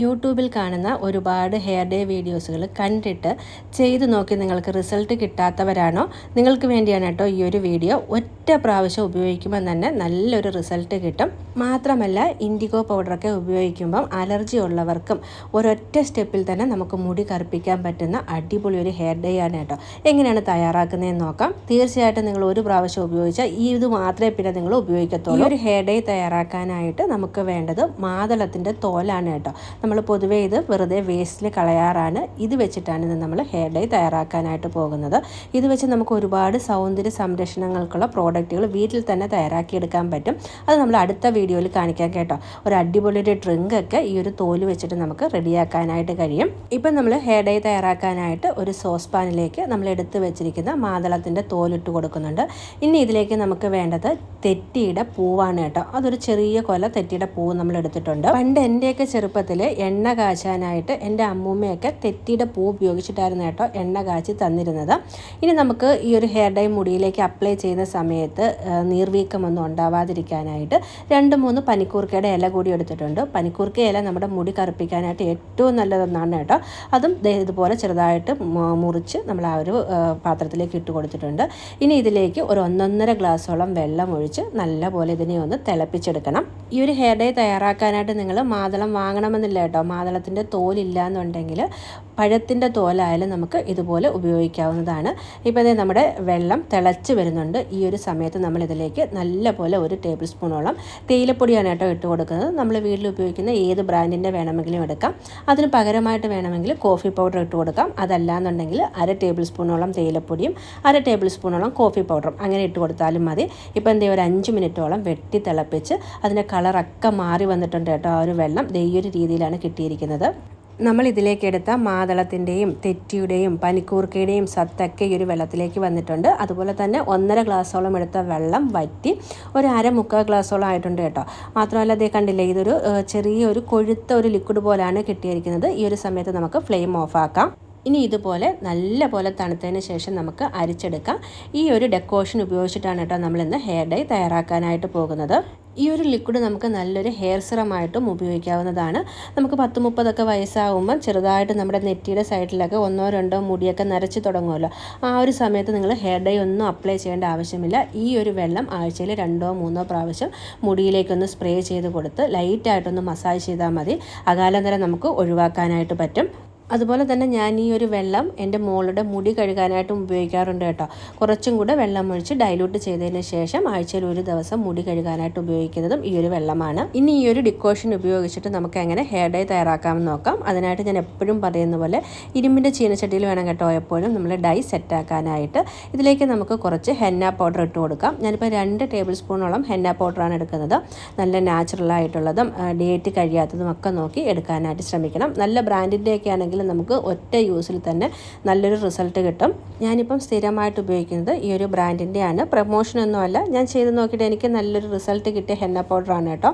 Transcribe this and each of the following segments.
യൂട്യൂബിൽ കാണുന്ന ഒരുപാട് ഹെയർ ഡേ വീഡിയോസുകൾ കണ്ടിട്ട് ചെയ്ത് നോക്കി നിങ്ങൾക്ക് റിസൾട്ട് കിട്ടാത്തവരാണോ? നിങ്ങൾക്ക് വേണ്ടിയാണ് കേട്ടോ ഈ ഒരു വീഡിയോ. ഒറ്റ പ്രാവശ്യം ഉപയോഗിക്കുമ്പോൾ തന്നെ നല്ലൊരു റിസൾട്ട് കിട്ടും. മാത്രമല്ല ഇൻഡിഗോ പൗഡറൊക്കെ ഉപയോഗിക്കുമ്പം അലർജി ഉള്ളവർക്കും ഒരൊറ്റ സ്റ്റെപ്പിൽ തന്നെ നമുക്ക് മുടി കറുപ്പിക്കാൻ പറ്റുന്ന അടിപൊളി ഒരു ഹെയർ ഡേ ആണ് കേട്ടോ. എങ്ങനെയാണ് തയ്യാറാക്കുന്നതെന്ന് നോക്കാം. തീർച്ചയായിട്ടും നിങ്ങൾ ഒരു പ്രാവശ്യം ഉപയോഗിച്ചാൽ ഇത് മാത്രമേ പിന്നെ നിങ്ങൾ ഉപയോഗിക്കത്തുള്ളൂ. ഈ ഒരു ഹെയർ ഡേ തയ്യാറാക്കാനായിട്ട് നമുക്ക് വേണ്ടത് മാതളത്തിൻ്റെ തോലാണ് കേട്ടോ. നമ്മൾ പൊതുവേ ഇത് വെറുതെ വേസ്റ്റിൽ കളയാറാണ്. ഇത് വെച്ചിട്ടാണ് ഇന്ന് നമ്മൾ ഹെയർ ഡൈ തയ്യാറാക്കാനായിട്ട് പോകുന്നത്. ഇത് വെച്ച് നമുക്ക് ഒരുപാട് സൗന്ദര്യ സംരക്ഷണങ്ങൾക്കുള്ള പ്രോഡക്റ്റുകൾ വീട്ടിൽ തന്നെ തയ്യാറാക്കിയെടുക്കാൻ പറ്റും. അത് നമ്മൾ അടുത്ത വീഡിയോയിൽ കാണിക്കാം കേട്ടോ. ഒരു അടിപൊളി ഒരു ഡ്രിങ്കൊക്കെ ഈ ഒരു തോല് വെച്ചിട്ട് നമുക്ക് റെഡിയാക്കാനായിട്ട് കഴിയും. ഇപ്പം നമ്മൾ ഹെയർ ഡൈ തയ്യാറാക്കാനായിട്ട് ഒരു സോസ് പാനിലേക്ക് നമ്മൾ എടുത്ത് വെച്ചിരിക്കുന്ന മാതളത്തിൻ്റെ തോലിട്ട് കൊടുക്കുന്നുണ്ട്. ഇനി ഇതിലേക്ക് നമുക്ക് വേണ്ടത് തെറ്റിയുടെ പൂവാണ് കേട്ടോ. അതൊരു ചെറിയ കൊല തെറ്റിയുടെ പൂവ് നമ്മൾ എടുത്തിട്ടുണ്ട്. പണ്ട് എൻ്റെയൊക്കെ ചെറുപ്പത്തിൽ എണ്ണ കാച്ചാനായിട്ട് എൻ്റെ അമ്മൂമ്മയൊക്കെ തെറ്റിയുടെ പൂ ഉപയോഗിച്ചിട്ടായിരുന്നു കേട്ടോ എണ്ണ കാച്ചി തന്നിരുന്നത്. ഇനി നമുക്ക് ഈ ഒരു ഹെയർ ഡൈ മുടിയിലേക്ക് അപ്ലൈ ചെയ്യുന്ന സമയത്ത് നീർവീക്കമൊന്നും ഉണ്ടാവാതിരിക്കാനായിട്ട് 2-3 പനിക്കൂർക്കയുടെ ഇല കൂടി എടുത്തിട്ടുണ്ട്. പനിക്കൂർക്ക ഇല നമ്മുടെ മുടി കറുപ്പിക്കാനായിട്ട് ഏറ്റവും നല്ലതെന്നാണ് കേട്ടോ. അതും ഇതുപോലെ ചെറുതായിട്ട് മുറിച്ച് നമ്മൾ ആ ഒരു പാത്രത്തിലേക്ക് ഇട്ട് കൊടുത്തിട്ടുണ്ട്. ഇനി ഇതിലേക്ക് ഒരു 1.5 ഗ്ലാസോളം വെള്ളം ഒഴിച്ച് നല്ലപോലെ ഇതിനെ ഒന്ന് തിളപ്പിച്ചെടുക്കണം. ഈ ഒരു ഹെയർ ഡൈ തയ്യാറാക്കാനായിട്ട് നിങ്ങൾ മാതളം വാങ്ങണമെന്നില്ല കേട്ടോ. മാതളത്തിൻ്റെ തോലില്ല എന്നുണ്ടെങ്കിൽ പഴത്തിൻ്റെ തോലായാലും നമുക്ക് ഇതുപോലെ ഉപയോഗിക്കാവുന്നതാണ്. ഇപ്പോൾ ഇത് നമ്മുടെ വെള്ളം തിളച്ച് വരുന്നുണ്ട്. ഈ ഒരു സമയത്ത് നമ്മൾ ഇതിലേക്ക് നല്ലപോലെ 1 ടേബിൾ സ്പൂണോളം തേയിലപ്പൊടിയാണ് കേട്ടോ ഇട്ട് കൊടുക്കുന്നത്. നമ്മൾ വീട്ടിൽ ഉപയോഗിക്കുന്ന ഏത് ബ്രാൻഡിൻ്റെ വേണമെങ്കിലും എടുക്കാം. അതിന് പകരമായിട്ട് വേണമെങ്കിൽ കോഫി പൗഡർ ഇട്ട് കൊടുക്കാം. അതല്ലാന്നുണ്ടെങ്കിൽ 1/2 ടേബിൾ സ്പൂണോളം തേയിലപ്പൊടിയും 1/2 ടേബിൾ സ്പൂണോളം കോഫി പൗഡറും അങ്ങനെ ഇട്ട് കൊടുത്താലും മതി. ഇപ്പോൾ എന്തെങ്കിലും ഒരു 5 മിനിറ്റോളം വെട്ടി തിളപ്പിച്ച് അതിൻ്റെ കളറൊക്കെ മാറി വന്നിട്ടുണ്ട് കേട്ടോ. ആ ഒരു വെള്ളം ഈ ഒരു രീതിയിലാണ് കിട്ടിയിരിക്കുന്നത്. നമ്മൾ ഇതിലേക്ക് എടുത്ത മാതളത്തിൻ്റെയും തെറ്റിയുടെയും പനിക്കൂർക്കയുടെയും സത്തൊക്കെ ഈ ഒരു വെള്ളത്തിലേക്ക് വന്നിട്ടുണ്ട്. അതുപോലെ തന്നെ 1.5 ഗ്ലാസോളം എടുത്ത വെള്ളം വറ്റി ഒരു 1/4 ഗ്ലാസോളം ആയിട്ടുണ്ട് കേട്ടോ. മാത്രമല്ല അതേ കണ്ടില്ലേ, ഇതൊരു ചെറിയൊരു കൊഴുത്ത ഒരു ലിക്വിഡ് പോലെയാണ് കിട്ടിയിരിക്കുന്നത്. ഈ ഒരു സമയത്ത് നമുക്ക് ഫ്ലെയിം ഓഫ് ആക്കാം. ഇനി ഇതുപോലെ നല്ല പോലെ തണുത്തതിന് ശേഷം നമുക്ക് അരിച്ചെടുക്കാം. ഈ ഒരു ഡെക്കോഷൻ ഉപയോഗിച്ചിട്ടാണ് കേട്ടോ നമ്മളിന്ന് ഹെയർ ഡൈ തയ്യാറാക്കാനായിട്ട് പോകുന്നത്. ഈ ഒരു ലിക്വിഡ് നമുക്ക് നല്ലൊരു ഹെയർ സിറമായിട്ടും ഉപയോഗിക്കാവുന്നതാണ്. നമുക്ക് 10-30 വയസ്സാകുമ്പോൾ ചെറുതായിട്ട് നമ്മുടെ നെറ്റിയുടെ സൈഡിലൊക്കെ 1-2 മുടിയൊക്കെ നരച്ച് തുടങ്ങുമല്ലോ. ആ ഒരു സമയത്ത് നിങ്ങൾ ഹെയർ ഡൈ ഒന്നും അപ്ലൈ ചെയ്യേണ്ട ആവശ്യമില്ല. ഈ ഒരു വെള്ളം ആഴ്ചയിൽ 2-3 പ്രാവശ്യം മുടിയിലേക്കൊന്ന് സ്പ്രേ ചെയ്ത് കൊടുത്ത് ലൈറ്റായിട്ടൊന്ന് മസാജ് ചെയ്താൽ മതി. അകാലനര നമുക്ക് ഒഴിവാക്കാനായിട്ട് പറ്റും. അതുപോലെ തന്നെ ഞാൻ ഈ ഒരു വെള്ളം എൻ്റെ മോളുടെ മുടി കഴുകാനായിട്ടും ഉപയോഗിക്കാറുണ്ട് കേട്ടോ. കുറച്ചും കൂടെ വെള്ളം ഒഴിച്ച് ഡൈലൂട്ട് ചെയ്തതിന് ശേഷം ആഴ്ചയിൽ 1 ദിവസം മുടി കഴുകാനായിട്ട് ഉപയോഗിക്കുന്നതും ഈ ഒരു വെള്ളമാണ്. ഇനി ഈ ഒരു ഡിക്കോഷൻ ഉപയോഗിച്ചിട്ട് നമുക്ക് എങ്ങനെ ഹെയർ ഡൈ തയ്യാറാക്കാമെന്ന് നോക്കാം. അതിനായിട്ട് ഞാൻ എപ്പോഴും പറയുന്ന പോലെ ഇരുമ്പിൻ്റെ ചീനച്ചട്ടിയിൽ വേണം കേട്ടോ എപ്പോഴും നമ്മൾ ഡൈ സെറ്റാക്കാനായിട്ട്. ഇതിലേക്ക് നമുക്ക് കുറച്ച് ഹെന്ന പൗഡർ ഇട്ട് കൊടുക്കാം. ഞാനിപ്പോൾ 2 ടേബിൾ സ്പൂണോളം ഹെന്ന പൗഡറാണ് എടുക്കുന്നത്. നല്ല നാച്ചുറലായിട്ടുള്ളതും ഡേറ്റ് കഴിയാത്തതും ഒക്കെ നോക്കി എടുക്കാനായിട്ട് ശ്രമിക്കണം. നല്ല ബ്രാൻഡിൻ്റെയൊക്കെ ആണെങ്കിൽ നമുക്ക് ഒറ്റ യൂസിൽ തന്നെ നല്ലൊരു റിസൾട്ട് കിട്ടും. ഞാനിപ്പം സ്ഥിരമായിട്ട് ഉപയോഗിക്കുന്നത് ഈ ഒരു ബ്രാൻഡിൻ്റെയാണ്. പ്രമോഷനൊന്നും അല്ല, ഞാൻ ചെയ്ത് നോക്കിയിട്ട് എനിക്ക് നല്ലൊരു റിസൾട്ട് കിട്ടിയ ഹെന്ന പൗഡറാണ് കേട്ടോ.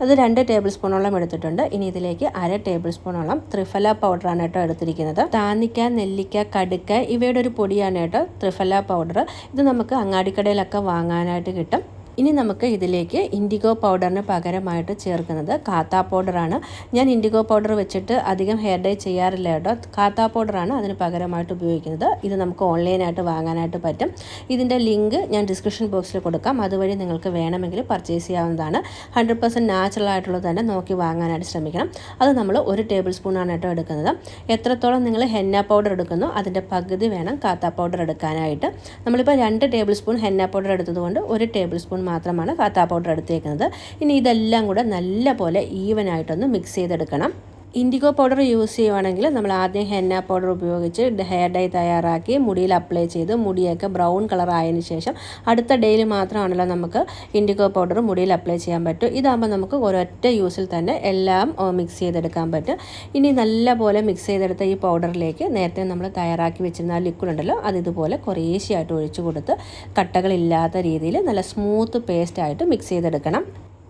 അത് 2 ടേബിൾ സ്പൂണോളം എടുത്തിട്ടുണ്ട്. ഇനി ഇതിലേക്ക് 1/2 ടേബിൾ സ്പൂണോളം ത്രിഫല പൗഡറാണ് കേട്ടോ എടുത്തിരിക്കുന്നത്. താന്നിക്ക, നെല്ലിക്ക, കടുക്ക ഇവയുടെ ഒരു പൊടിയാണ് കേട്ടോ ത്രിഫല പൗഡർ. ഇത് നമുക്ക് അങ്ങാടിക്കടയിലൊക്കെ വാങ്ങാനായിട്ട് കിട്ടും. ഇനി നമുക്ക് ഇതിലേക്ക് ഇൻഡിഗോ പൗഡറിന് പകരമായിട്ട് ചേർക്കുന്നത് കാത്താ പൗഡറാണ്. ഞാൻ ഇൻഡിഗോ പൗഡർ വെച്ചിട്ട് അധികം ഹെയർ ഡൈ ചെയ്യാറില്ല കേട്ടോ. കാത്താ പൗഡറാണ് അതിന് പകരമായിട്ട് ഉപയോഗിക്കുന്നത്. ഇത് നമുക്ക് ഓൺലൈനായിട്ട് വാങ്ങാനായിട്ട് പറ്റും. ഇതിൻ്റെ ലിങ്ക് ഞാൻ ഡിസ്ക്രിപ്ഷൻ ബോക്സിൽ കൊടുക്കാം. അതുവഴി നിങ്ങൾക്ക് വേണമെങ്കിൽ പർച്ചേസ് ചെയ്യാവുന്നതാണ്. 100% നാച്ചുറൽ ആയിട്ടുള്ളത് തന്നെ നോക്കി വാങ്ങാനായിട്ട് ശ്രമിക്കണം. അത് നമ്മൾ 1 ടേബിൾ സ്പൂണാണ് കേട്ടോ എടുക്കുന്നത്. എത്രത്തോളം നിങ്ങൾ ഹെന്ന പൗഡർ എടുക്കുന്നോ അതിൻ്റെ പകുതി വേണം കാത്താ പൗഡർ എടുക്കാനായിട്ട്. നമ്മളിപ്പോൾ 2 ടേബിൾ സ്പൂൺ ഹെന്ന പൗഡർ എടുത്തതുകൊണ്ട് 1 ടേബിൾ സ്പൂൺ മാത്രമാണ് കാത്താ പൗഡർ എടുത്തേക്കുന്നത്. ഇനി ഇതെല്ലാം കൂടെ നല്ല പോലെ ഈവനായിട്ടൊന്ന് മിക്സ് ചെയ്തെടുക്കണം. ഇൻഡിഗോ പൗഡർ യൂസ് ചെയ്യുവാണെങ്കിൽ നമ്മൾ ആദ്യം ഹെന്ന പൗഡർ ഉപയോഗിച്ച് ഹെയർ ഡൈ തയ്യാറാക്കി മുടിയിൽ അപ്ലൈ ചെയ്ത് മുടിയൊക്കെ ബ്രൗൺ കളർ ആയതിനു ശേഷം അടുത്ത ഡേയിൽ മാത്രമാണല്ലോ നമുക്ക് ഇൻഡിഗോ പൗഡർ മുടിയിൽ അപ്ലൈ ചെയ്യാൻ പറ്റും. ഇതാകുമ്പോൾ നമുക്ക് ഒരൊറ്റ യൂസിൽ തന്നെ എല്ലാം മിക്സ് ചെയ്തെടുക്കാൻ പറ്റും. ഇനി നല്ല പോലെ മിക്സ് ചെയ്തെടുത്ത ഈ പൗഡറിലേക്ക് നേരത്തെ നമ്മൾ തയ്യാറാക്കി വെച്ചിരുന്ന ആ ലിക്വിഡ് ഉണ്ടല്ലോ അത് ഇതുപോലെ കുറേശ്ശെയായിട്ട് ഒഴിച്ചു കൊടുത്ത് കട്ടകളില്ലാത്ത രീതിയിൽ നല്ല സ്മൂത്ത് പേസ്റ്റായിട്ട് മിക്സ് ചെയ്തെടുക്കണം.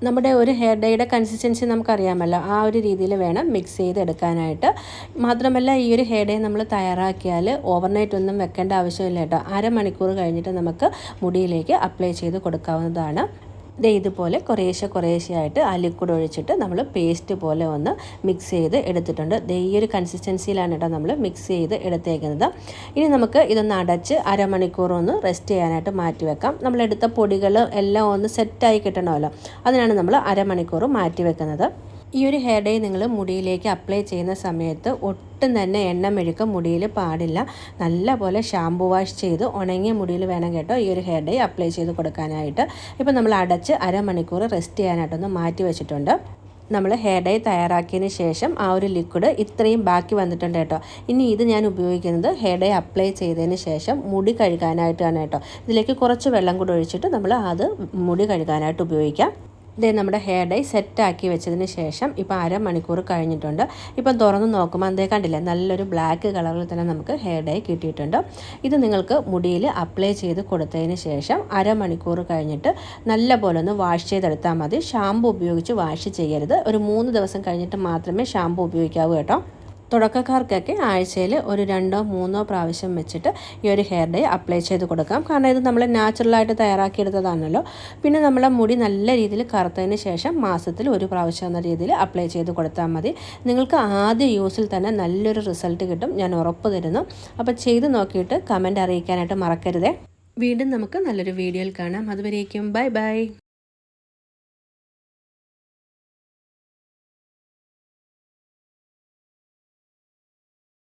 നമ്മുടെ ഒരു ഹെയർ ഡൈയുടെ കൺസിസ്റ്റൻസി നമുക്കറിയാമല്ലോ. ആ ഒരു രീതിയിൽ വേണം മിക്സ് ചെയ്തെടുക്കാനായിട്ട്. മാത്രമല്ല ഈ ഒരു ഹെയർ ഡൈ നമ്മൾ തയ്യാറാക്കിയാൽ ഓവർനൈറ്റ് ഒന്നും വെക്കേണ്ട ആവശ്യമില്ല കേട്ടോ. 1/2 മണിക്കൂർ കഴിഞ്ഞിട്ട് നമുക്ക് മുടിയിലേക്ക് അപ്ലൈ ചെയ്ത് കൊടുക്കാവുന്നതാണ്. ഇതുപോലെ കുറേശ്ശെയായിട്ട് ആ ലിക്വിഡ് ഒഴിച്ചിട്ട് നമ്മൾ പേസ്റ്റ് പോലെ ഒന്ന് മിക്സ് ചെയ്ത് എടുത്തിട്ടുണ്ട്. ഈ ഒരു കൺസിസ്റ്റൻസിയിലാണ് കേട്ടോ നമ്മൾ മിക്സ് ചെയ്ത് എടുത്തേക്കുന്നത്. ഇനി നമുക്ക് ഇതൊന്ന് അടച്ച് അരമണിക്കൂർ ഒന്ന് റെസ്റ്റ് ചെയ്യാനായിട്ട് മാറ്റി വെക്കാം. നമ്മളെടുത്ത പൊടികൾ എല്ലാം ഒന്ന് സെറ്റായി കിട്ടണമല്ലോ, അതിനാണ് നമ്മൾ അരമണിക്കൂർ മാറ്റി വെക്കുന്നത്. ഈ ഒരു ഹെയർ ഡൈ നിങ്ങൾ മുടിയിലേക്ക് അപ്ലൈ ചെയ്യുന്ന സമയത്ത് ഒട്ടും തന്നെ എണ്ണമെഴുക്ക് മുടിയിൽ പാടില്ല. നല്ലപോലെ ഷാമ്പു വാഷ് ചെയ്ത് ഉണങ്ങിയ മുടിയിൽ വേണം കേട്ടോ ഈ ഒരു ഹെയർ ഡൈ അപ്ലൈ ചെയ്ത് കൊടുക്കാനായിട്ട്. ഇപ്പോൾ നമ്മൾ അടച്ച് അരമണിക്കൂർ റെസ്റ്റ് ചെയ്യാനായിട്ടൊന്ന് മാറ്റി വെച്ചിട്ടുണ്ട്. നമ്മൾ ഹെയർ ഡൈ തയ്യാറാക്കിയതിന് ശേഷം ആ ഒരു ലിക്വിഡ് ഇത്രയും ബാക്കി വന്നിട്ടുണ്ട് കേട്ടോ. ഇനി ഇത് ഞാൻ ഉപയോഗിക്കുന്നത് ഹെയർ ഡൈ അപ്ലൈ ചെയ്തതിന് ശേഷം മുടി കഴുകാനായിട്ടാണ് കേട്ടോ. ഇതിലേക്ക് കുറച്ച് വെള്ളം കൂടി ഒഴിച്ചിട്ട് നമ്മൾ അത് മുടി കഴുകാനായിട്ട് ഉപയോഗിക്കാം. നമ്മുടെ ഹെയർ ഡൈ സെറ്റാക്കി വെച്ചതിന് ശേഷം ഇപ്പോൾ അരമണിക്കൂർ കഴിഞ്ഞിട്ടുണ്ട്. ഇപ്പം തുറന്ന് നോക്കുമ്പോൾ അതേ കണ്ടില്ലേ, നല്ലൊരു ബ്ലാക്ക് കളറിൽ തന്നെ നമുക്ക് ഹെയർ ഡൈ കിട്ടിയിട്ടുണ്ട്. ഇത് നിങ്ങൾക്ക് മുടിയിൽ അപ്ലൈ ചെയ്ത് കൊടുത്തതിന് ശേഷം അരമണിക്കൂർ കഴിഞ്ഞിട്ട് നല്ലപോലെ ഒന്ന് വാഷ് ചെയ്തെടുത്താൽ മതി. ഷാമ്പു ഉപയോഗിച്ച് വാഷ് ചെയ്യരുത്. ഒരു 3 ദിവസം കഴിഞ്ഞിട്ട് മാത്രമേ ഷാമ്പു ഉപയോഗിക്കാവൂ കേട്ടോ. തുടക്കക്കാർക്കൊക്കെ ആഴ്ചയിൽ ഒരു 2-3 പ്രാവശ്യം വെച്ചിട്ട് ഈ ഒരു ഹെയർ ഡൈ അപ്ലൈ ചെയ്ത് കൊടുക്കാം. കാരണം ഇത് നമ്മൾ നാച്ചുറലായിട്ട് തയ്യാറാക്കിയെടുത്തതാണല്ലോ. പിന്നെ നമ്മളെ മുടി നല്ല രീതിയിൽ കറുത്തതിന് ശേഷം മാസത്തിൽ 1 പ്രാവശ്യം എന്ന രീതിയിൽ അപ്ലൈ ചെയ്ത് കൊടുത്താൽ മതി. നിങ്ങൾക്ക് ആദ്യ യൂസിൽ തന്നെ നല്ലൊരു റിസൾട്ട് കിട്ടും, ഞാൻ ഉറപ്പ് തരുന്നു. അപ്പോൾ ചെയ്ത് നോക്കിയിട്ട് കമൻറ്റ് അറിയിക്കാനായിട്ട് മറക്കരുതേ. വീണ്ടും നമുക്ക് നല്ലൊരു വീഡിയോയിൽ കാണാം. അതുവരേക്കും ബൈ ബൈ.